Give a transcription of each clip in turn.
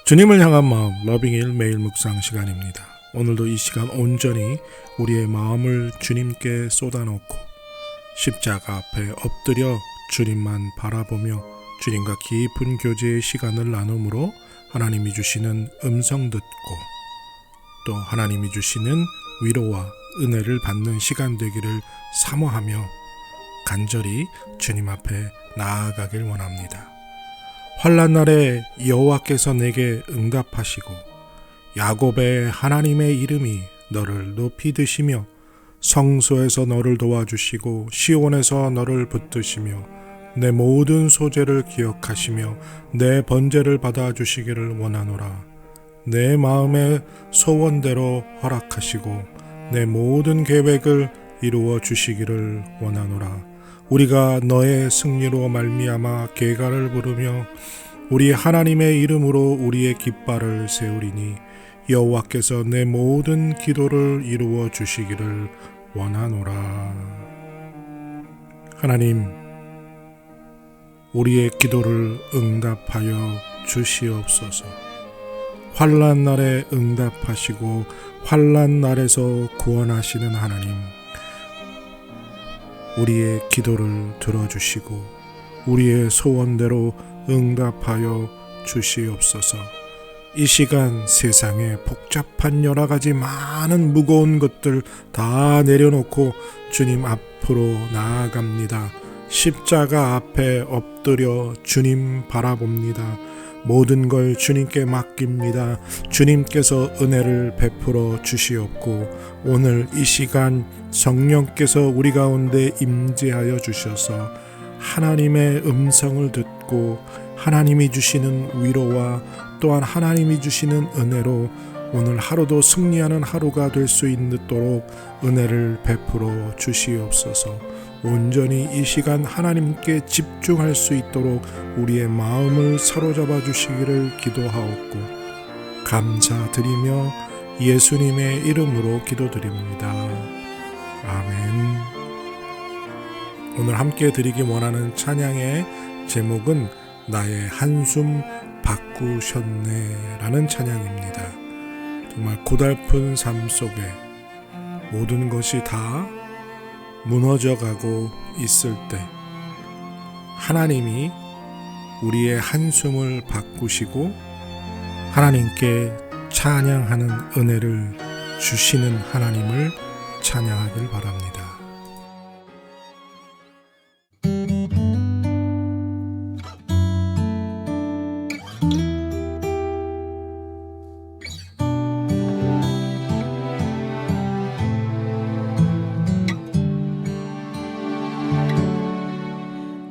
주님을 향한 마음 러빙일 매일 묵상 시간입니다. 오늘도 이 시간 온전히 우리의 마음을 주님께 쏟아놓고 십자가 앞에 엎드려 주님만 바라보며 주님과 깊은 교제의 시간을 나눔으로 하나님이 주시는 음성 듣고 또 하나님이 주시는 위로와 은혜를 받는 시간 되기를 사모하며 간절히 주님 앞에 나아가길 원합니다. 환난 날에 여호와께서 내게 응답하시고 야곱의 하나님의 이름이 너를 높이 드시며 성소에서 너를 도와주시고 시온에서 너를 붙드시며 내 모든 소재를 기억하시며 내 번제를 받아주시기를 원하노라. 내 마음의 소원대로 허락하시고 내 모든 계획을 이루어 주시기를 원하노라. 우리가 너의 승리로 말미암아 계가를 부르며 우리 하나님의 이름으로 우리의 깃발을 세우리니 여호와께서 내 모든 기도를 이루어 주시기를 원하노라. 하나님, 우리의 기도를 응답하여 주시옵소서. 환난 날에 응답하시고 환난 날에서 구원하시는 하나님, 우리의 기도를 들어주시고 우리의 소원대로 응답하여 주시옵소서. 이 시간 세상에 복잡한 여러 가지 많은 무거운 것들 다 내려놓고 주님 앞으로 나아갑니다. 십자가 앞에 엎드려 주님 바라봅니다. 모든 걸 주님께 맡깁니다. 주님께서 은혜를 베풀어 주시옵고 오늘 이 시간 성령께서 우리 가운데 임재하여 주셔서 하나님의 음성을 듣고 하나님이 주시는 위로와 또한 하나님이 주시는 은혜로 오늘 하루도 승리하는 하루가 될 수 있도록 은혜를 베풀어 주시옵소서. 온전히 이 시간 하나님께 집중할 수 있도록 우리의 마음을 사로잡아 주시기를 기도하옵고 감사드리며 예수님의 이름으로 기도드립니다. 아멘. 오늘 함께 드리기 원하는 찬양의 제목은 나의 한숨 바꾸셨네 라는 찬양입니다. 정말 고달픈 삶 속에 모든 것이 다 무너져가고 있을 때 하나님이 우리의 한숨을 바꾸시고 하나님께 찬양하는 은혜를 주시는 하나님을 찬양하길 바랍니다.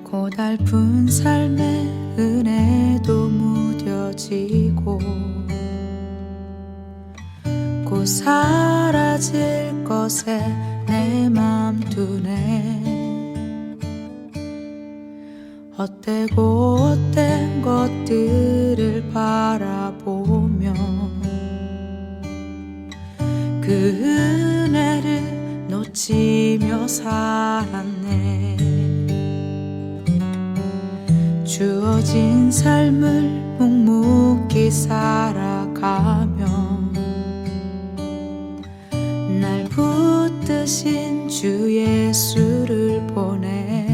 고달픈 삶의 은혜도 무뎌지고 곧 사라질 것에 내 맘 두네. 헛되고 헛된 것들을 바라보며 그 은혜를 놓치며 살았네. 주어진 삶을 묵묵히 살아가며 날 붙드신 주 예수를 보내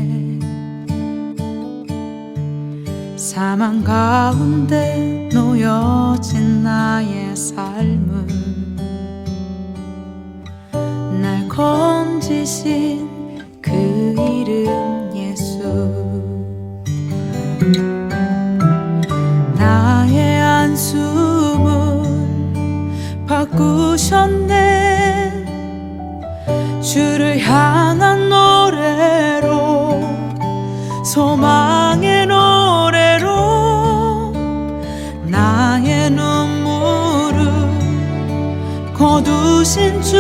사망 가운데 놓여진 나의 삶은 날 건지신 그 이름 예수. 나의 한숨을 바꾸셨네. 주를 향한 노래로 소망의 노래로 나의 눈물을 거두신 주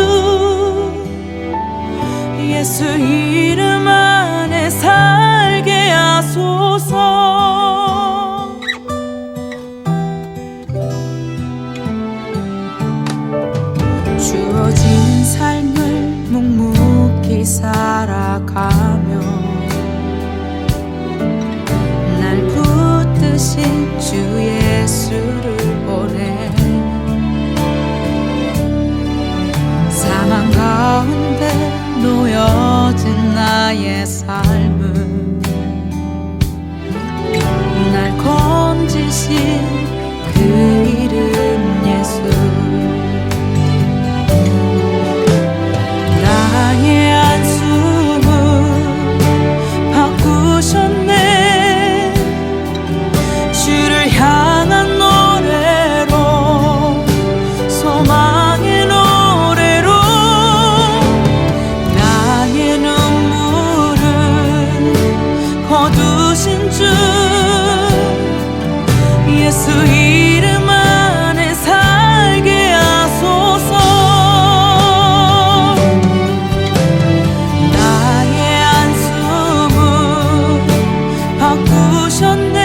예수 이름 안에 살게 하소서. 주어진 삶을 묵묵히 살아가며 날 붙드신 주 예수를 그 이름 예수. 나의 안수를 바꾸셨네. 주를 향한 노래로, 소망의 노래로 나의 눈물을 거두신 주 예수 이름 안에 살게 하소서. 나의 안수를 바꾸셨네.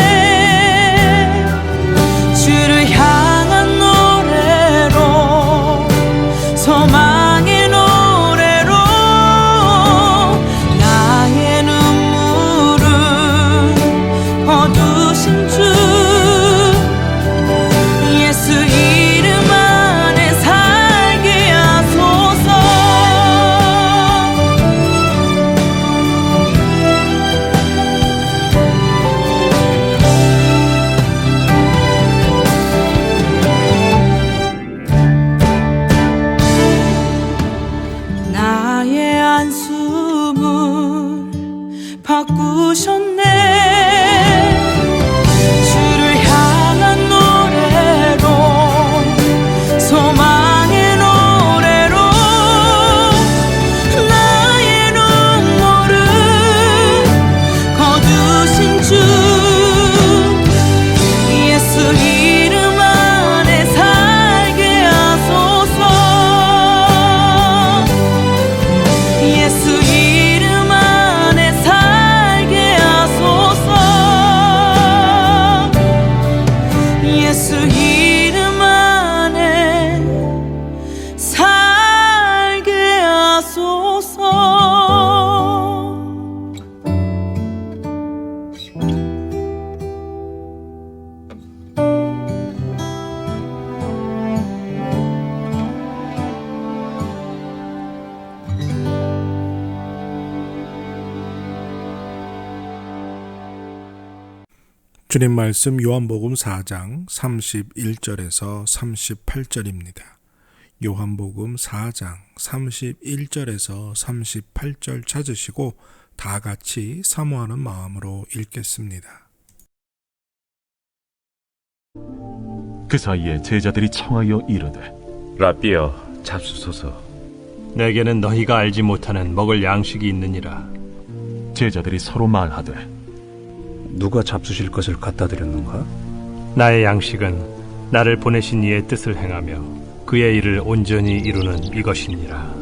주를 향한 노래로, 소망의 노래로 나의 눈물을 거두신 주 예수 이름 안에 살게 하소서. 나의 안수를 바꾸셨네. 주를 향한 노래로, 소망의 노래로 나의 눈물을 거두신 주 예수 이름 안에 살게 하소서. 예수 이름 안에 살게 하소서. 예수 이름 안에 살게 하소서. 주님 말씀 요한복음 4장 31절에서 38절입니다. 요한복음 4장 31절에서 38절 찾으시고 다 같이 사모하는 마음으로 읽겠습니다. 그 사이에 제자들이 청하여 이르되 라삐여 잡수소서. 내게는 너희가 알지 못하는 먹을 양식이 있느니라. 제자들이 서로 말하되 누가 잡수실 것을 갖다 드렸는가? 나의 양식은 나를 보내신 이의 뜻을 행하며 그의 일을 온전히 이루는 이것이니라.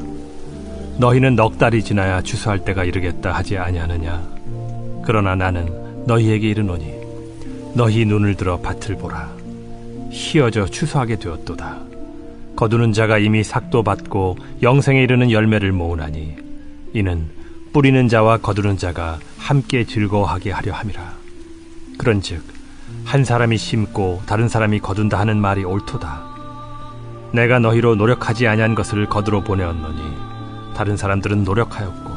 너희는 넉 달이 지나야 추수할 때가 이르겠다 하지 아니하느냐? 그러나 나는 너희에게 이르노니 너희 눈을 들어 밭을 보라. 희어져 추수하게 되었도다. 거두는 자가 이미 삭도 받고 영생에 이르는 열매를 모으나니 이는 뿌리는 자와 거두는 자가 함께 즐거워하게 하려 함이라. 그런즉 한 사람이 심고 다른 사람이 거둔다 하는 말이 옳도다. 내가 너희로 노력하지 아니한 것을 거두러 보내었노니 다른 사람들은 노력하였고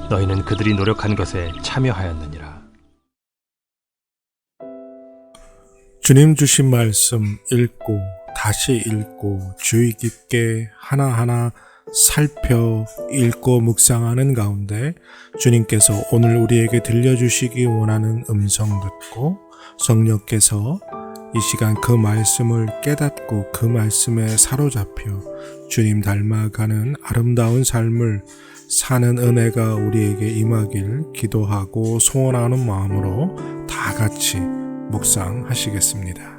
너희는 그들이 노력한 것에 참여하였느니라. 주님 주신 말씀 읽고 다시 읽고 주의 깊게 하나하나 살펴 읽고 묵상하는 가운데 주님께서 오늘 우리에게 들려주시기 원하는 음성 듣고 성령께서 이 시간 그 말씀을 깨닫고 그 말씀에 사로잡혀 주님 닮아가는 아름다운 삶을 사는 은혜가 우리에게 임하길 기도하고 소원하는 마음으로 다 같이 묵상하시겠습니다.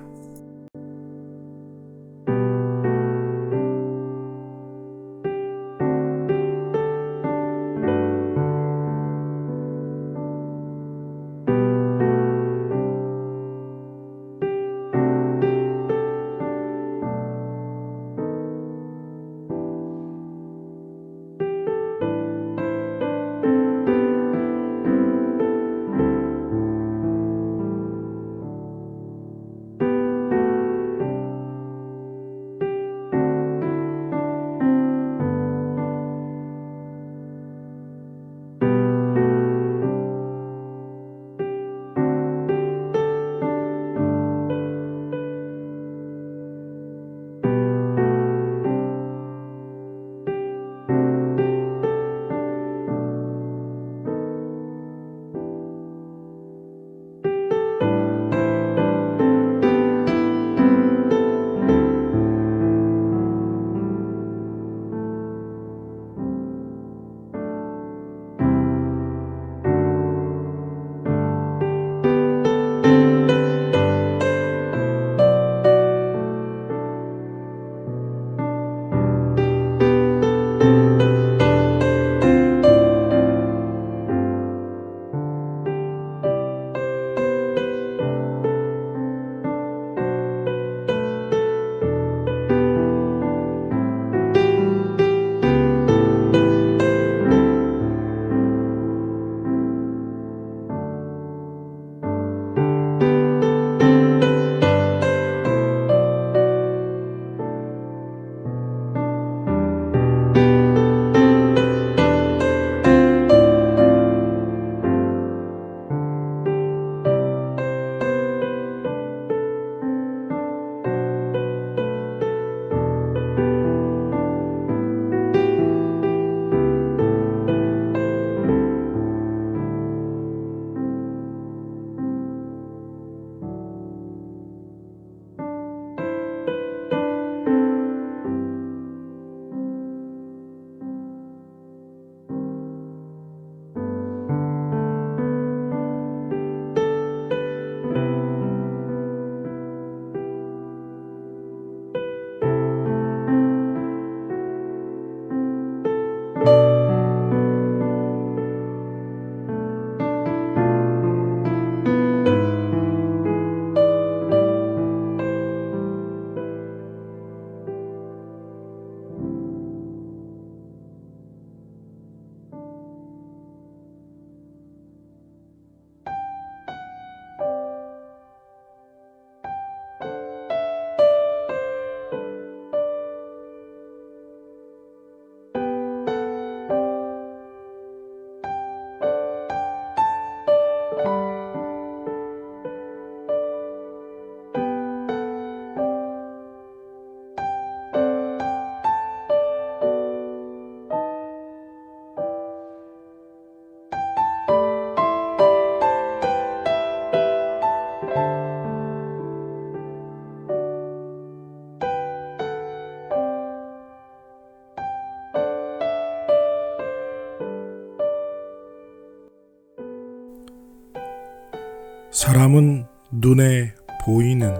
사람은 눈에 보이는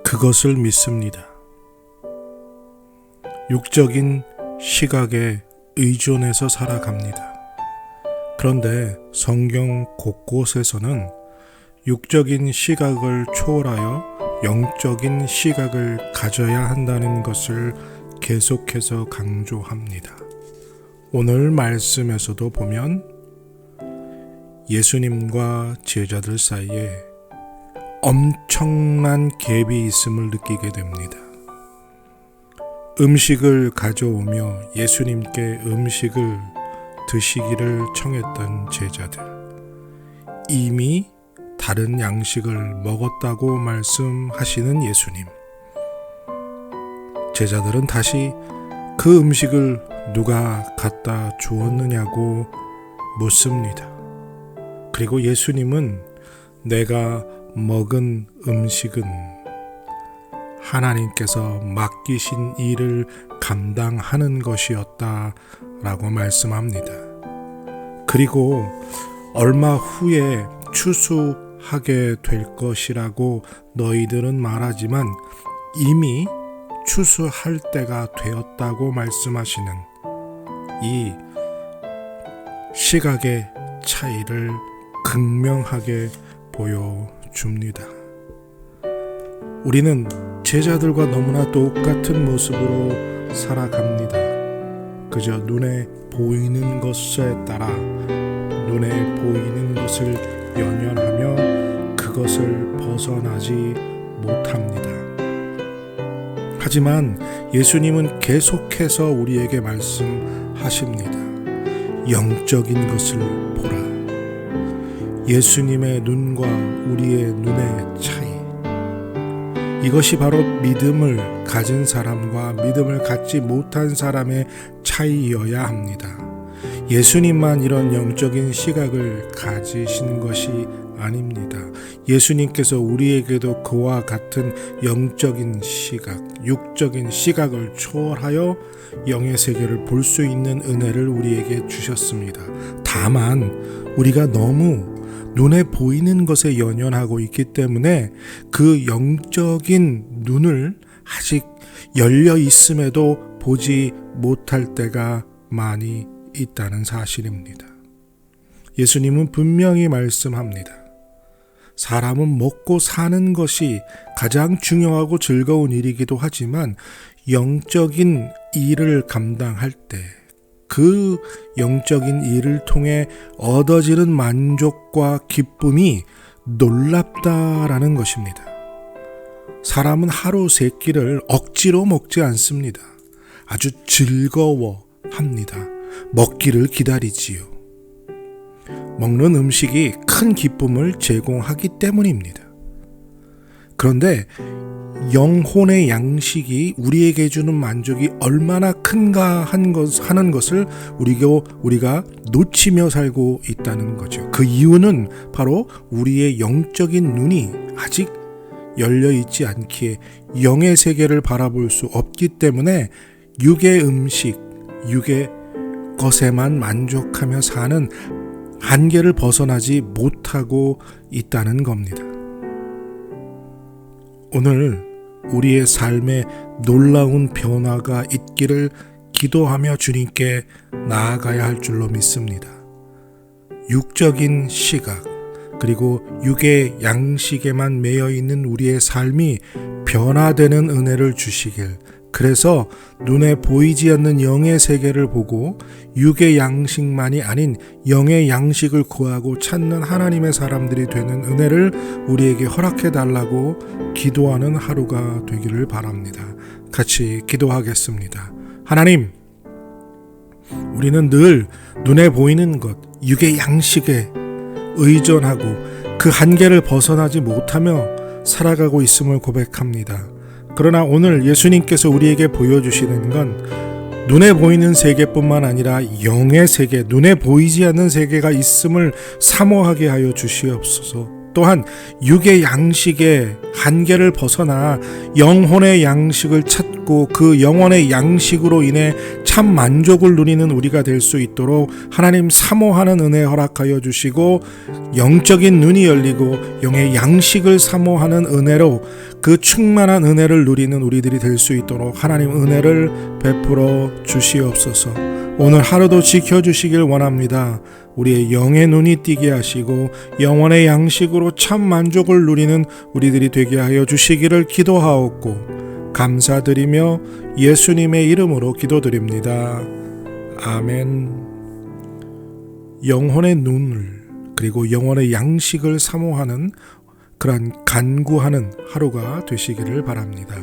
그것을 믿습니다. 육적인 시각에 의존해서 살아갑니다. 그런데 성경 곳곳에서는 육적인 시각을 초월하여 영적인 시각을 가져야 한다는 것을 계속해서 강조합니다. 오늘 말씀에서도 보면 예수님과 제자들 사이에 엄청난 갭이 있음을 느끼게 됩니다. 음식을 가져오며 예수님께 음식을 드시기를 청했던 제자들, 이미 다른 양식을 먹었다고 말씀하시는 예수님. 제자들은 다시 그 음식을 누가 갖다 주었느냐고 묻습니다. 그리고 예수님은 내가 먹은 음식은 하나님께서 맡기신 일을 감당하는 것이었다 라고 말씀합니다. 그리고 얼마 후에 추수하게 될 것이라고 너희들은 말하지만 이미 추수할 때가 되었다고 말씀하시는 이 시각의 차이를 극명하게 보여줍니다. 우리는 제자들과 너무나 똑같은 모습으로 살아갑니다. 그저 눈에 보이는 것에 따라 눈에 보이는 것을 연연하며 그것을 벗어나지 못합니다. 하지만 예수님은 계속해서 우리에게 말씀하십니다. 영적인 것을 보라. 예수님의 눈과 우리의 눈의 차이. 이것이 바로 믿음을 가진 사람과 믿음을 갖지 못한 사람의 차이여야 합니다. 예수님만 이런 영적인 시각을 가지신 것이 아닙니다. 예수님께서 우리에게도 그와 같은 영적인 시각, 육적인 시각을 초월하여 영의 세계를 볼 수 있는 은혜를 우리에게 주셨습니다. 다만 우리가 너무 눈에 보이는 것에 연연하고 있기 때문에 그 영적인 눈을 아직 열려 있음에도 보지 못할 때가 많이 있다는 사실입니다. 예수님은 분명히 말씀합니다. 사람은 먹고 사는 것이 가장 중요하고 즐거운 일이기도 하지만 영적인 일을 감당할 때 그 영적인 일을 통해 얻어지는 만족과 기쁨이 놀랍다라는 것입니다. 사람은 하루 세 끼를 억지로 먹지 않습니다. 아주 즐거워합니다. 먹기를 기다리지요. 먹는 음식이 큰 기쁨을 제공하기 때문입니다. 그런데 영혼의 양식이 우리에게 주는 만족이 얼마나 큰가 하는 것을 우리가 놓치며 살고 있다는 거죠. 그 이유는 바로 우리의 영적인 눈이 아직 열려 있지 않기에 영의 세계를 바라볼 수 없기 때문에 육의 음식, 육의 것에만 만족하며 사는 한계를 벗어나지 못하고 있다는 겁니다. 오늘 우리의 삶에 놀라운 변화가 있기를 기도하며 주님께 나아가야 할 줄로 믿습니다. 육적인 시각 그리고 육의 양식에만 매여 있는 우리의 삶이 변화되는 은혜를 주시길, 그래서 눈에 보이지 않는 영의 세계를 보고 육의 양식만이 아닌 영의 양식을 구하고 찾는 하나님의 사람들이 되는 은혜를 우리에게 허락해 달라고 기도하는 하루가 되기를 바랍니다. 같이 기도하겠습니다. 하나님, 우리는 늘 눈에 보이는 것, 육의 양식에 의존하고 그 한계를 벗어나지 못하며 살아가고 있음을 고백합니다. 그러나 오늘 예수님께서 우리에게 보여주시는 건 눈에 보이는 세계뿐만 아니라 영의 세계, 눈에 보이지 않는 세계가 있음을 사모하게 하여 주시옵소서. 또한 육의 양식의 한계를 벗어나 영혼의 양식을 찾고 받고 그 영혼의 양식으로 인해 참 만족을 누리는 우리가 될 수 있도록 하나님 사모하는 은혜 허락하여 주시고 영적인 눈이 열리고 영의 양식을 사모하는 은혜로 그 충만한 은혜를 누리는 우리들이 될 수 있도록 하나님 은혜를 베풀어 주시옵소서. 오늘 하루도 지켜주시길 원합니다. 우리의 영의 눈이 띄게 하시고 영혼의 양식으로 참 만족을 누리는 우리들이 되게 하여 주시기를 기도하옵고 감사드리며 예수님의 이름으로 기도드립니다. 아멘. 영혼의 눈을 그리고 영혼의 양식을 사모하는 그런 간구하는 하루가 되시기를 바랍니다.